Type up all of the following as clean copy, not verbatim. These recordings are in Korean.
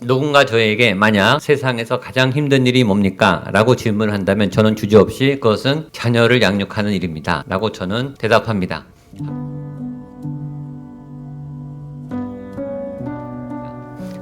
누군가 저에게 만약 세상에서 가장 힘든 일이 뭡니까? 라고 질문을 한다면 저는 주저없이 그것은 자녀를 양육하는 일입니다. 라고 저는 대답합니다.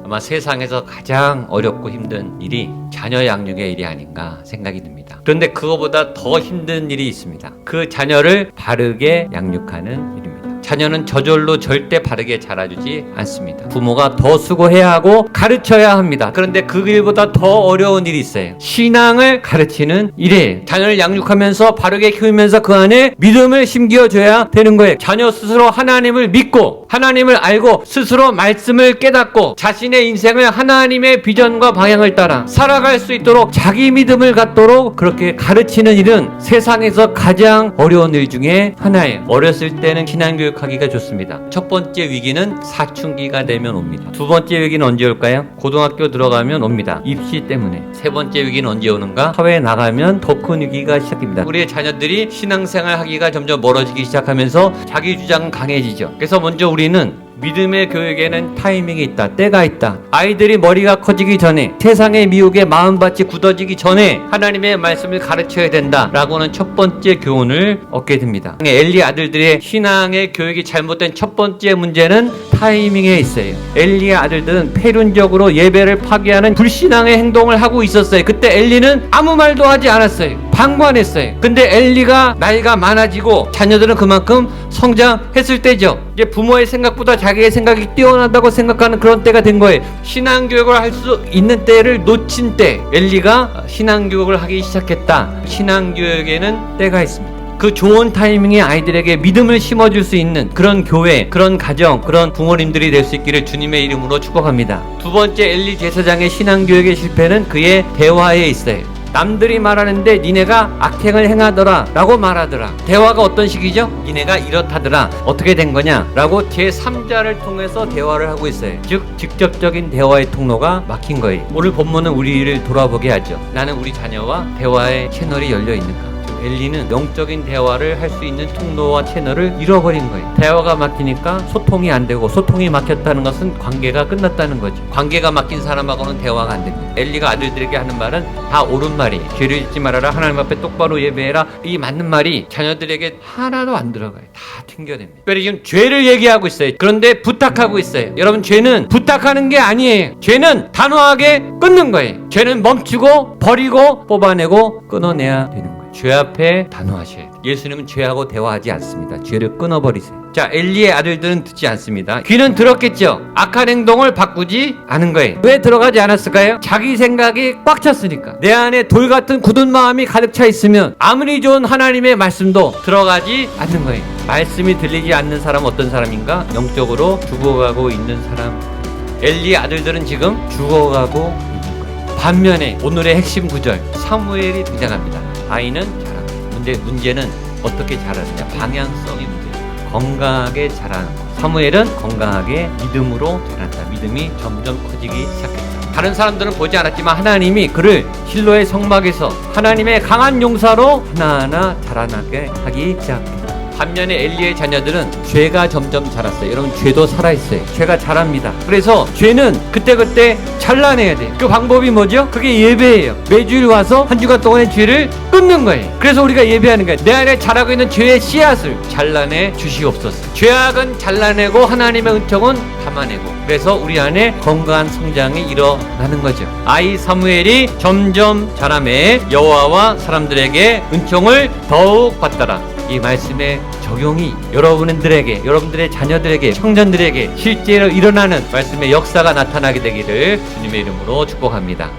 아마 세상에서 가장 어렵고 힘든 일이 자녀 양육의 일이 아닌가 생각이 듭니다. 그런데 그거보다 더 힘든 일이 있습니다. 그 자녀를 바르게 양육하는 일입니다. 자녀는 저절로 절대 바르게 자라주지 않습니다. 부모가 더 수고해야 하고 가르쳐야 합니다. 그런데 그 일보다 더 어려운 일이 있어요. 신앙을 가르치는 일이에요. 자녀를 양육하면서 바르게 키우면서 그 안에 믿음을 심겨줘야 되는 거예요. 자녀 스스로 하나님을 믿고 하나님을 알고 스스로 말씀을 깨닫고 자신의 인생을 하나님의 비전과 방향을 따라 살아갈 수 있도록 자기 믿음을 갖도록 그렇게 가르치는 일은 세상에서 가장 어려운 일 중에 하나예요. 어렸을 때는 신앙교육하기가 좋습니다. 첫 번째 위기는 사춘기가 되면 옵니다. 두 번째 위기는 언제 올까요? 고등학교 들어가면 옵니다. 입시 때문에. 세 번째 위기는 언제 오는가? 사회에 나가면 더 큰 위기가 시작됩니다. 우리의 자녀들이 신앙생활 하기가 점점 멀어지기 시작하면서 자기 주장은 강해지죠. 그래서 먼저 우리는 믿음의 교육에는 타이밍이 있다. 때가 있다. 아이들이 머리가 커지기 전에 세상의 미혹에 마음밭이 굳어지기 전에 하나님의 말씀을 가르쳐야 된다 라고는 첫 번째 교훈을 얻게 됩니다. 엘리 아들들의 신앙의 교육이 잘못된 첫 번째 문제는 타이밍에 있어요. 엘리의 아들들은 폐륜적으로 예배를 파괴하는 불신앙의 행동을 하고 있었어요. 그때 엘리는 아무 말도 하지 않았어요. 방관했어요. 근데 엘리가 나이가 많아지고 자녀들은 그만큼 성장했을 때죠. 이제 부모의 생각보다 자기의 생각이 뛰어나다고 생각하는 그런 때가 된 거예요. 신앙교육을 할 수 있는 때를 놓친 때 엘리가 신앙교육을 하기 시작했다. 신앙교육에는 때가 있습니다. 그 좋은 타이밍에 아이들에게 믿음을 심어줄 수 있는 그런 교회, 그런 가정, 그런 부모님들이 될 수 있기를 주님의 이름으로 축복합니다. 두 번째 엘리 제사장의 신앙교육의 실패는 그의 대화에 있어요. 남들이 말하는데 니네가 악행을 행하더라 라고 말하더라. 대화가 어떤 식이죠? 니네가 이렇다더라. 어떻게 된 거냐? 라고 제3자를 통해서 대화를 하고 있어요. 즉 직접적인 대화의 통로가 막힌 거예요. 오늘 본문은 우리를 돌아보게 하죠. 나는 우리 자녀와 대화의 채널이 열려 있는가? 엘리는 영적인 대화를 할 수 있는 통로와 채널을 잃어버린 거예요. 대화가 막히니까 소통이 안 되고, 소통이 막혔다는 것은 관계가 끝났다는 거죠. 관계가 막힌 사람하고는 대화가 안 됩니다. 엘리가 아들들에게 하는 말은 다 옳은 말이에요. 죄를 짓지 말아라, 하나님 앞에 똑바로 예배해라, 이 맞는 말이 자녀들에게 하나도 안 들어가요. 다 튕겨냅니다. 특별히 지금 죄를 얘기하고 있어요. 그런데 부탁하고 있어요. 여러분, 죄는 부탁하는 게 아니에요. 죄는 단호하게 끊는 거예요. 죄는 멈추고 버리고 뽑아내고 끊어내야 되는 거예요. 죄 앞에 단호하셔야 돼요. 예수님은 죄하고 대화하지 않습니다. 죄를 끊어버리세요. 자, 엘리의 아들들은 듣지 않습니다. 귀는 들었겠죠. 악한 행동을 바꾸지 않은 거예요. 왜 들어가지 않았을까요? 자기 생각이 꽉 찼으니까. 내 안에 돌 같은 굳은 마음이 가득 차 있으면 아무리 좋은 하나님의 말씀도 들어가지 않는 거예요. 말씀이 들리지 않는 사람은 어떤 사람인가? 영적으로 죽어가고 있는 사람. 엘리의 아들들은 지금 죽어가고 있는 거예요. 반면에 오늘의 핵심 구절 사무엘이 등장합니다. 아이는 자랍니다. 문제는 어떻게 자라느냐? 방향성이 문제예요. 건강하게 자라는 것. 사무엘은 건강하게 믿음으로 자란다. 믿음이 점점 커지기 시작했다. 다른 사람들은 보지 않았지만 하나님이 그를 실로의 성막에서 하나님의 강한 용사로 하나하나 자라나게 하기 시작했다. 반면에 엘리의 자녀들은 죄가 점점 자랐어요. 여러분, 죄도 살아있어요. 죄가 자랍니다. 그래서 죄는 그때그때 잘라내야 돼요. 그 방법이 뭐죠? 그게 예배예요. 매주일 와서 한 주간 동안의 죄를 끊는 거예요. 그래서 우리가 예배하는 거예요. 내 안에 자라고 있는 죄의 씨앗을 잘라내 주시옵소서. 죄악은 잘라내고 하나님의 은총은 담아내고, 그래서 우리 안에 건강한 성장이 일어나는 거죠. 아이 사무엘이 점점 자라매 여호와와 사람들에게 은총을 더욱 받더라. 이 말씀의 적용이 여러분들에게, 여러분들의 자녀들에게, 청년들에게 실제로 일어나는 말씀의 역사가 나타나게 되기를 주님의 이름으로 축복합니다.